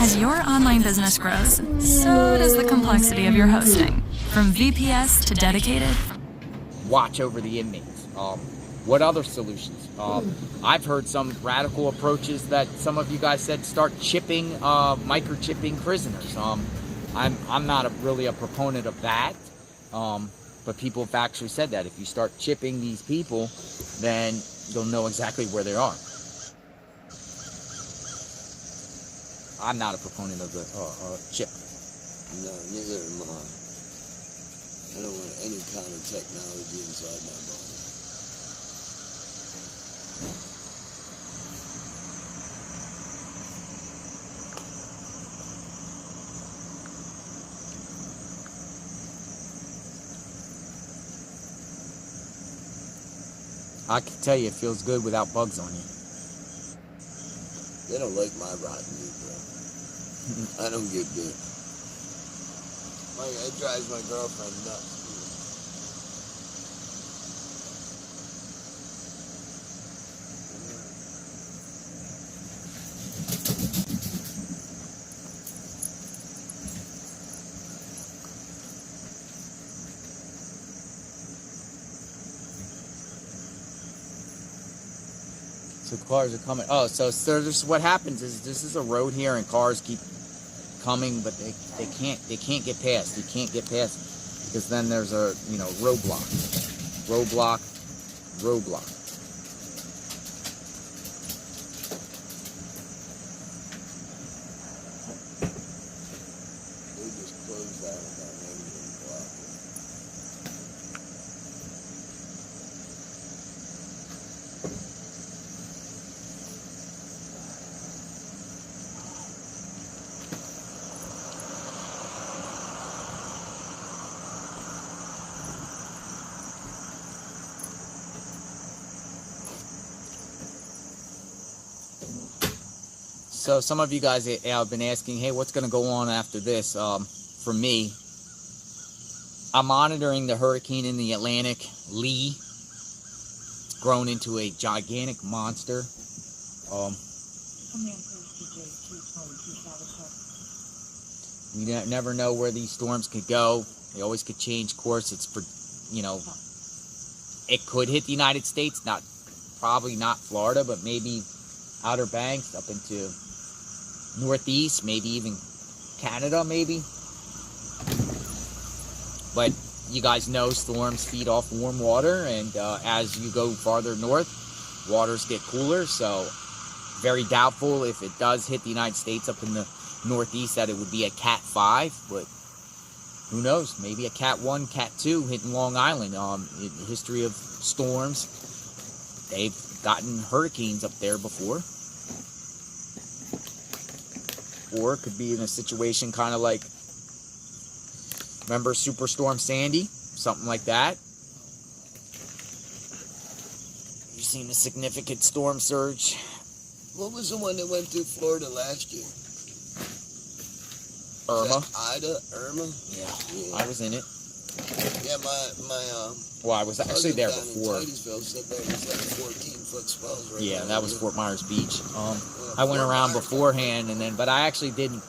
As your online business grows, so does the complexity of your hosting. From VPS to dedicated. Watch over the inmates. What other solutions? I've heard some radical approaches that some of you guys said start chipping, microchipping prisoners. I'm not really a proponent of that, but people have actually said that if you start chipping these people, then you'll know exactly where they are. I'm not a proponent of the chip. No, neither am I. I don't want any kind of technology inside my body. I can tell you it feels good without bugs on you. They don't like my rotten meat, bro. I don't get bit. It drives my girlfriend nuts. So cars are coming. Oh, so this, what happens is this is a road here, and cars keep coming, but they can't get past. You can't get past because then there's a roadblock. They just closed that without anything blocking. So some of you guys have been asking, hey, what's going to go on after this? For me, I'm monitoring the hurricane in the Atlantic, Lee. It's grown into a gigantic monster. You never know where these storms could go. They always could change course. It's, it could hit the United States, probably not Florida, but maybe Outer Banks up into Northeast, maybe even Canada, maybe. But you guys know storms feed off warm water, and as you go farther north, waters get cooler, so very doubtful if it does hit the United States up in the Northeast that it would be a Cat 5, but who knows, maybe a Cat 1, Cat 2 hitting Long Island. In the history of storms, they've gotten hurricanes up there before. Or it could be in a situation kind of like, remember Superstorm Sandy? Something like that. You've seen a significant storm surge. What was the one that went through Florida last year? Irma. Irma? Yeah, I was in it. Yeah, my well, I was actually there before. Titusville said there was like 14-foot swells right Yeah, now. that was Fort Myers Beach. I went around beforehand, but I actually didn't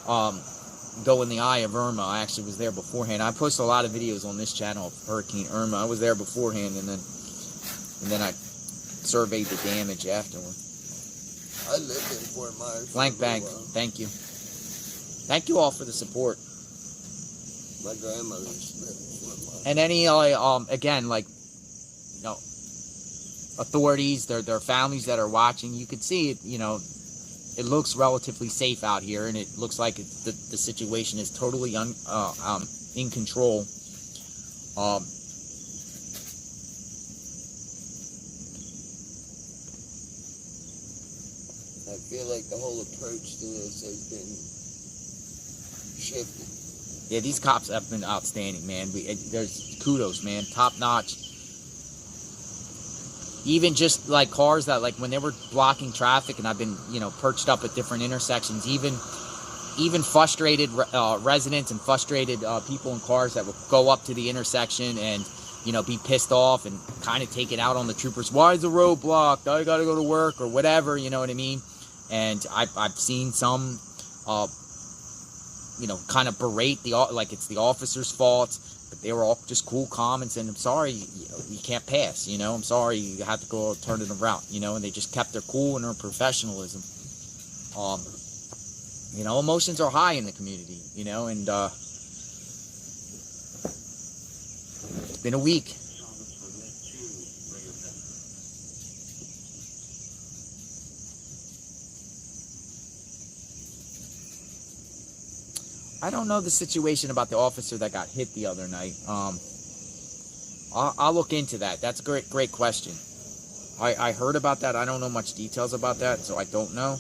go in the eye of Irma. I actually was there beforehand. I posted a lot of videos on this channel of Hurricane Irma. I was there beforehand, and then I surveyed the damage afterward. I lived in Fort Myers. Blank Bank, thank you. Thank you all for the support. My grandmother used to live in Fort Myers. And any again, like, authorities, their families that are watching, you could see it. It looks relatively safe out here, and it looks like the situation is totally in control. I feel like the whole approach to this has been shifted. Yeah, these cops have been outstanding, man. There's kudos, man, top notch. Even just like cars that, like, when they were blocking traffic, and I've been, perched up at different intersections, even frustrated residents and frustrated people in cars that would go up to the intersection and, be pissed off and kind of take it out on the troopers. Why is the road blocked? I got to go to work or whatever, you know what I mean? And I've seen some kind of berate like it's the officer's fault. But they were all just cool, calm, and saying, I'm sorry, you can't pass, I'm sorry, you have to go alternative route, and they just kept their cool and their professionalism. Emotions are high in the community, and it's been a week. I don't know the situation about the officer that got hit the other night. I'll look into that. That's a great question. I heard about that. I don't know much details about that, so I don't know.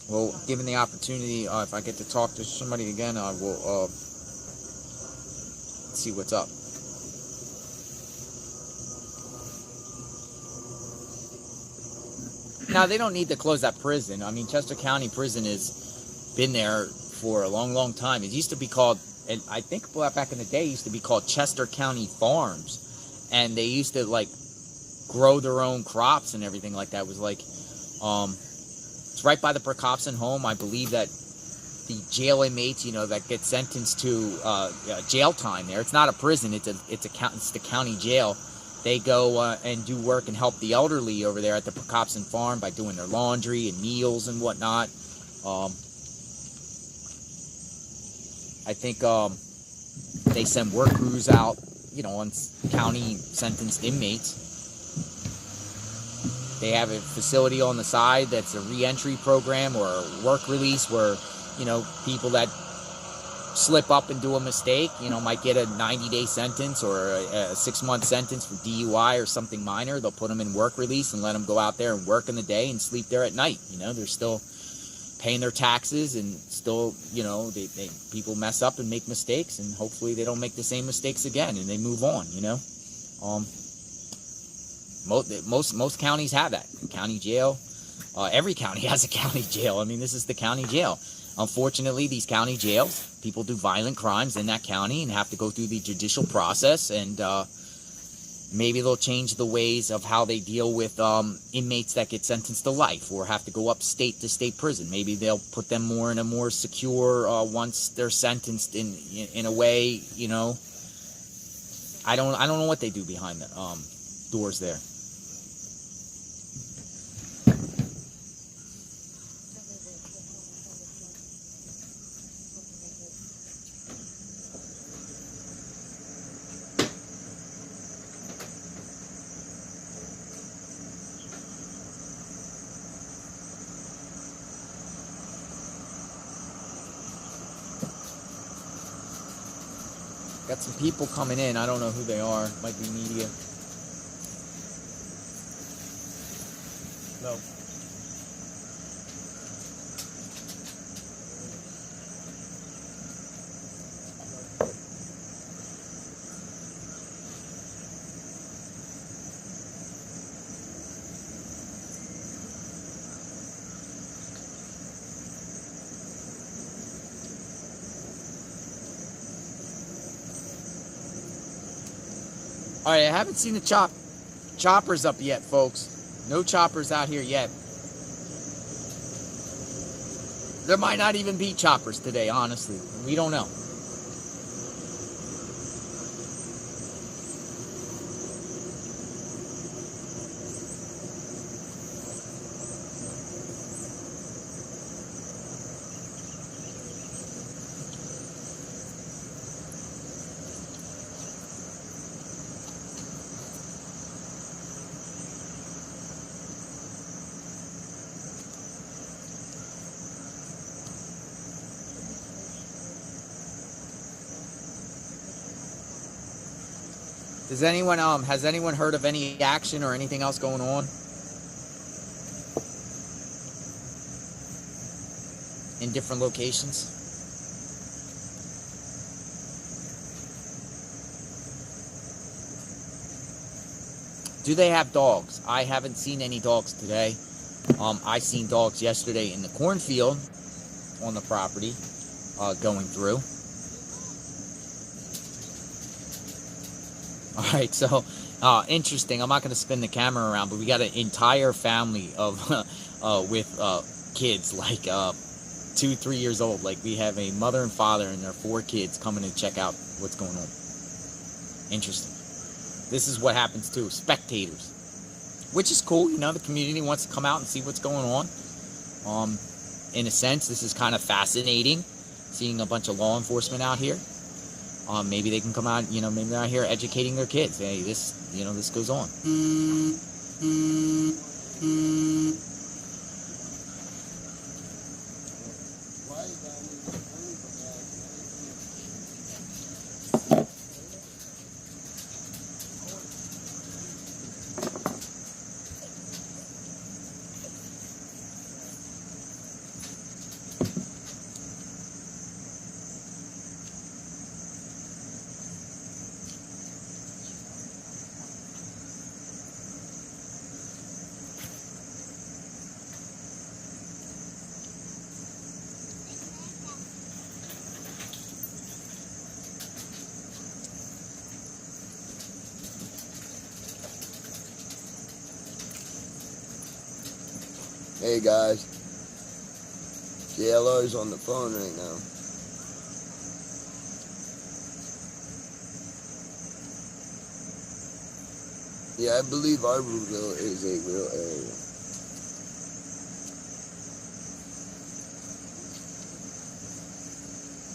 Well, given the opportunity, if I get to talk to somebody again, I will see what's up. Now, they don't need to close that prison. I mean, Chester County Prison has been there for a long time. It used to be called, and I think back in the day, it used to be called Chester County Farms. And they used to, grow their own crops and everything like that. It was it's right by the Prokopson home. I believe that the jail inmates, that get sentenced to jail time there. It's not a prison. It's the county jail. They go and do work and help the elderly over there at the Prokopson farm by doing their laundry and meals and whatnot. I think they send work crews out, on county sentenced inmates. They have a facility on the side that's a re-entry program or a work release where, people that slip up and do a mistake, might get a 90-day sentence or a 6-month sentence for DUI or something minor. They'll put them in work release and let them go out there and work in the day and sleep there at night. They're still paying their taxes and still, people mess up and make mistakes, and hopefully they don't make the same mistakes again and they move on, Most counties have that. County jail. Every county has a county jail. I mean, this is the county jail. Unfortunately, these county jails, people do violent crimes in that county and have to go through the judicial process, and maybe they'll change the ways of how they deal with inmates that get sentenced to life or have to go up state to state prison. Maybe they'll put them more in a more secure once they're sentenced in a way, I don't know what they do behind the doors there. Got some people coming in. I don't know who they are. Might be media. No. All right, I haven't seen the choppers up yet, folks. No choppers out here yet. There might not even be choppers today, honestly. We don't know. Does anyone has anyone heard of any action or anything else going on in different locations? Do they have dogs? I haven't seen any dogs today. I seen dogs yesterday in the cornfield on the property going through. All right, so interesting. I'm not going to spin the camera around, but we got an entire family of with kids, like 2-3 years old. Like, we have a mother and father and their 4 kids coming to check out what's going on. Interesting. This is what happens to spectators, which is cool. You know, the community wants to come out and see what's going on. In a sense, this is kind of fascinating, seeing a bunch of law enforcement out here. Maybe they can come out, you know, maybe they're out here educating their kids. Hey, this, you know, this goes on. Hey guys, JLR's on the phone right now. Yeah, I believe Arborville is a real area.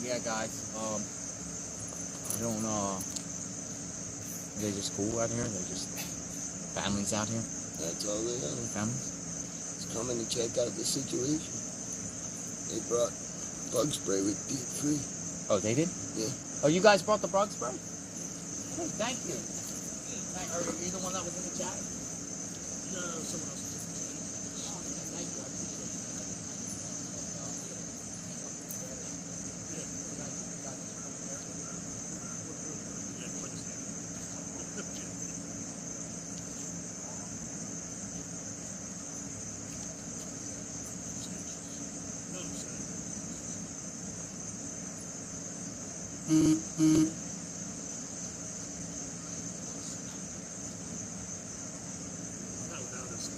Yeah, guys. I don't. They're just cool out here. They're just families out here. That's all they are. Families. Coming to check out the situation. They brought bug spray with deep free. Oh, they did? Yeah. Oh, you guys brought the bug spray? Hey, thank you. Are you the one that was in the chat? No, someone else. Thank you. I appreciate Not without us.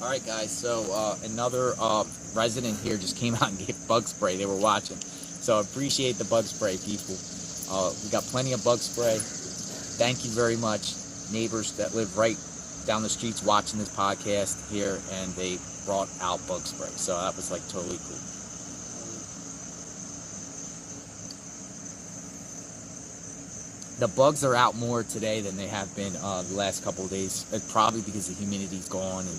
All right, guys. So another resident here just came out and gave bug spray. They were watching, so I appreciate the bug spray, people. We got plenty of bug spray. Thank you very much, neighbors that live right down the streets watching this podcast here, and they brought out bug spray. So that was like totally cool. The bugs are out more today than they have been the last couple of days. Probably because the humidity's gone. And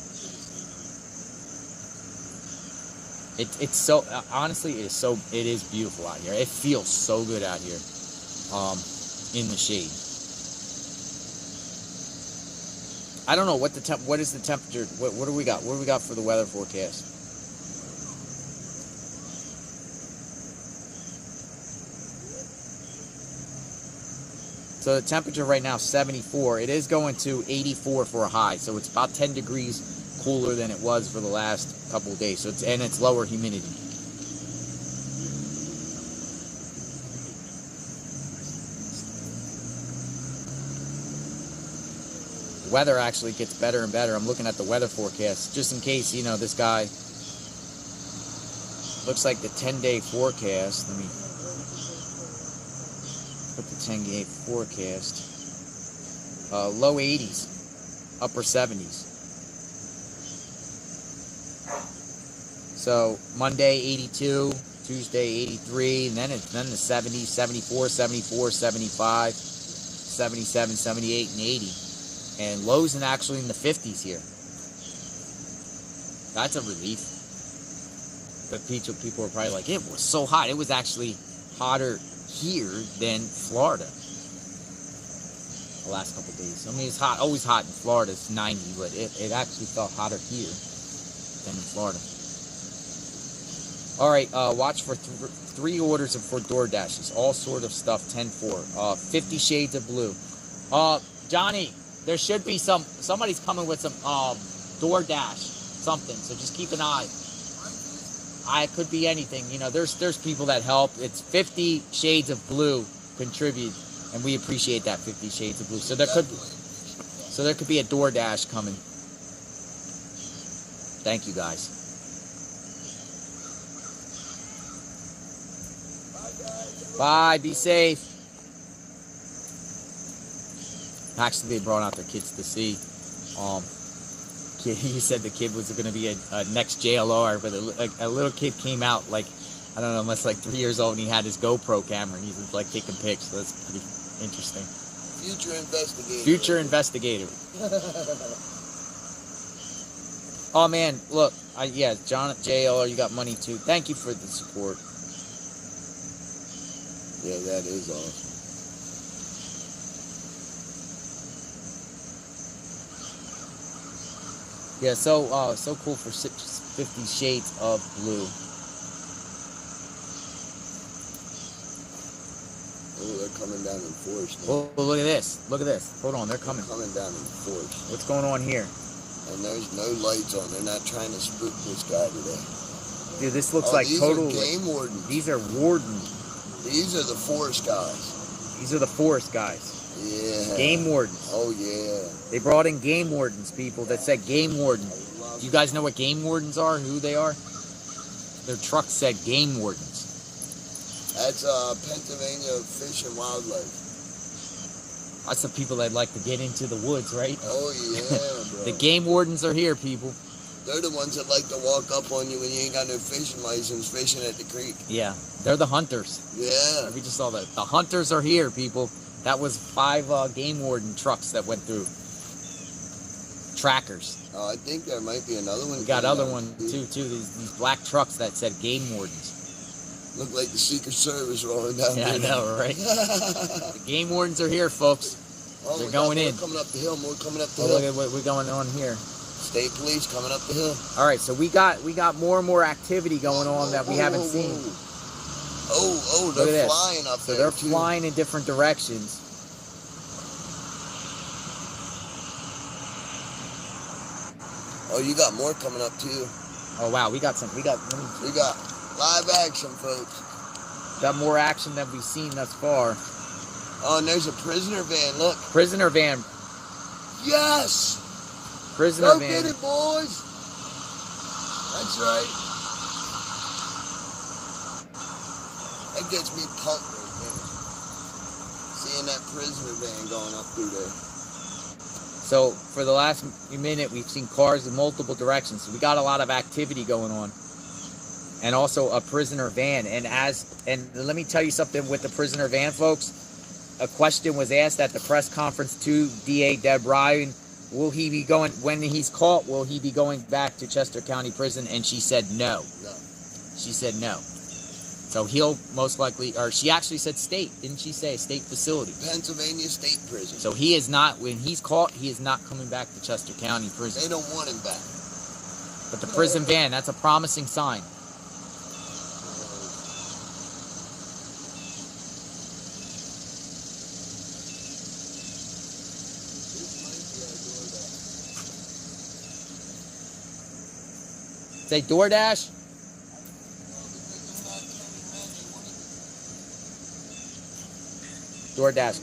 it's so, honestly, it is beautiful out here. It feels so good out here in the shade. I don't know what is the temperature. What do we got? What do we got for the weather forecast? So the temperature right now is 74. It is going to 84 for a high, so it's about 10 degrees cooler than it was for the last couple of days. So it's lower humidity. The weather actually gets better and better. I'm looking at the weather forecast just in case, you know, this guy looks like the 10-day forecast. Let me put the 10-day forecast. low 80s, upper 70s. So Monday 82, Tuesday 83, and then the 70s, 74, 74, 75, 77, 78, and 80. And lows and actually in the 50s here. That's a relief. But people are probably like, it was so hot. It was actually hotter here than Florida the last couple of days. I mean, it's hot, always hot in Florida. It's 90, but it actually felt hotter here than in Florida. All right, watch for 3 orders for DoorDashes. All sort of stuff, 10-4. 50 Shades of Blue. Johnny, there should be somebody's coming with some DoorDash something, so just keep an eye. It could be anything. You know, there's people that help. It's 50 Shades of Blue contribute, and we appreciate that 50 Shades of Blue. So there could be a DoorDash coming. Thank you guys. Bye. Be safe. Actually, they brought out their kids to see. He said the kid was going to be a next JLR, but a little kid came out, like, I don't know, almost like 3 years old, and he had his GoPro camera, and he was like taking pics. So that's pretty interesting. Future investigator. Future investigator. Oh man, look, yeah, John at JLR, you got money too. Thank you for the support. Yeah, that is awesome. Yeah, so cool for 50 Shades of Blue. Oh, they're coming down in force now. Oh, look at this. Look at this. Hold on, they're coming. They're coming down in force. What's going on here? And there's no lights on. They're not trying to spook this guy today. Dude, this looks like total. These are game wardens. These are wardens. These are the forest guys. These are the forest guys. Yeah. Game wardens. Oh, yeah. They brought in game wardens, people, that said game warden. Do you guys know what game wardens are, who they are? Their truck said game wardens. That's Pennsylvania Fish and Wildlife. That's the people that like to get into the woods, right? Oh, yeah, bro. The game wardens are here, people. They're the ones that like to walk up on you when you ain't got no fishing license fishing at the creek. Yeah, they're the hunters. Yeah. We just saw that. The hunters are here, people. That was 5 game warden trucks that went through. Trackers. I think there might be another one. We got other one too. These black trucks that said game wardens. Look like the Secret Service rolling down Yeah, there. I know, right? The game wardens are here, folks. They're going in. More coming up the hill. More coming up the Look hill. at what we're going on here. State police coming up the hill. All right, so we got more and more activity going on that we haven't seen. Oh, Look at they're this. flying up So there. they're too. flying in different directions. Oh, you got more coming up too. Oh wow, we got We got live action, folks. got more action than we've seen thus far. Oh, and there's a prisoner van. Look. Prisoner van. Yes. Prisoner Go van. get it, boys. That's right. That gets me pumped right there. Seeing that prisoner van going up through there. So for the last minute, we've seen cars in multiple directions. So we got a lot of activity going on, and also a prisoner van. And let me tell you something with the prisoner van, folks. A question was asked at the press conference to DA Deb Ryan. Will he be going when he's caught? Will he be going back to Chester County Prison? And she said no. No. She said no. So he'll most likely, or she actually said state, didn't she say? State facility. Pennsylvania State Prison. So he is not, when he's caught, he is not coming back to Chester County Prison. They don't want him back. But the prison van, that's a promising sign. Say DoorDash. DoorDash.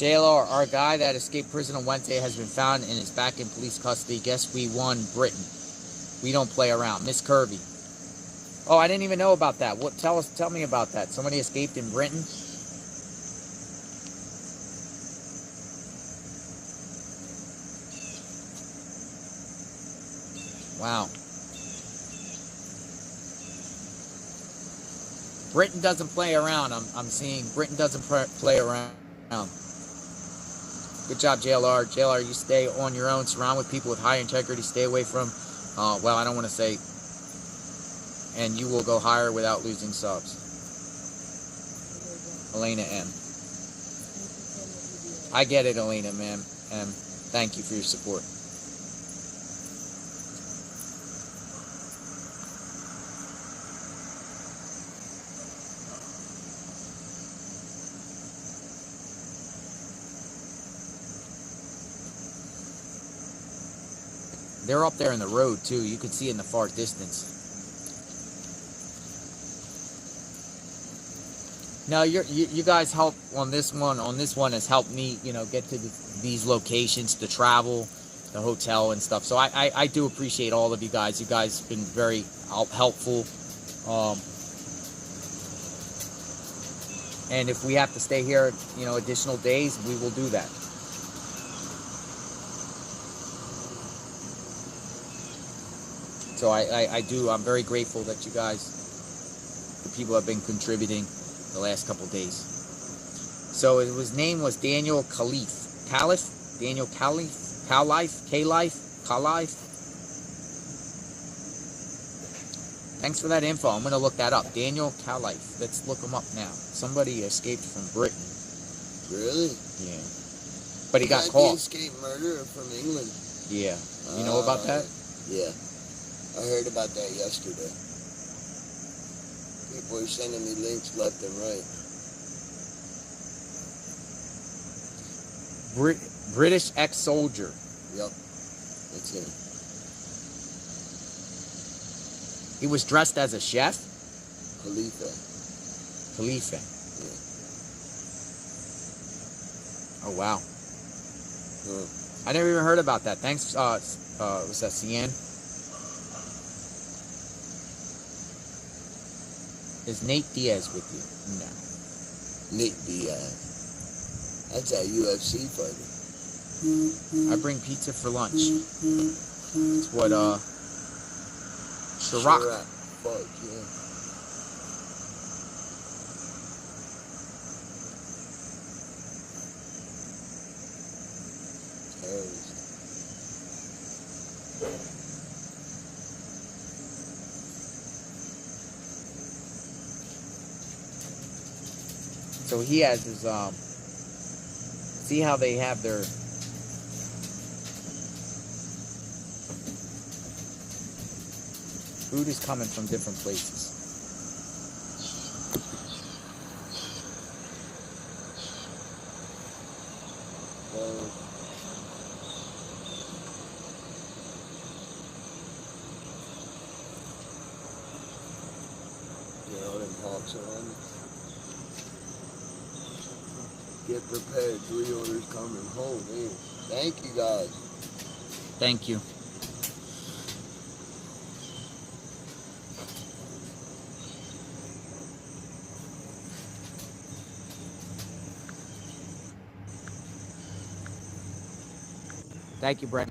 JLR, our guy that escaped prison on Wednesday has been found and is back in police custody. Guess we won Britain. We don't play around. Miss Kirby. Oh, I didn't even know about that. What? Tell me about that. Somebody escaped in Britain? Wow. Britain doesn't play around. I'm seeing Britain doesn't play around. Good job, JLR. JLR, you stay on your own. Surround with people with high integrity. Stay away from, well, I don't want to say, and you will go higher without losing subs. Elena M. I get it, Elena, ma'am. Thank you for your support. They're up there in the road too. You can see it in the far distance. No, you guys help on this one. On this one has helped me, get to these locations, to travel, the hotel and stuff. So I do appreciate all of you guys. You guys have been very helpful. And if we have to stay here, additional days, we will do that. So I'm very grateful that you guys, the people have been contributing the last couple days. So his name was Daniel Khalif. Daniel Khalif? Khalif? Thanks for that info. I'm going to look that up. Daniel Khalif. Let's look him up now. Somebody escaped from Britain. Really? Yeah. But he got The caught. escaped murderer from England. Yeah. You know about that? Yeah. I heard about that yesterday. People are sending me links left and right. British ex-soldier. Yep. That's it. He was dressed as a chef? Khalifa. Yeah. Oh, wow. Huh. I never even heard about that. Thanks, was that Cian? Is Nate Diaz with you? No. Nate Diaz. That's a UFC fighter. I bring pizza for lunch. It's what, Chirac. Fuck, yeah. Terrorist. So he has his, see how they have their, food is coming from different places. Them hawks are on. Get prepared. 3 orders coming home. Hey, thank you guys. Thank you. Thank you, Brent.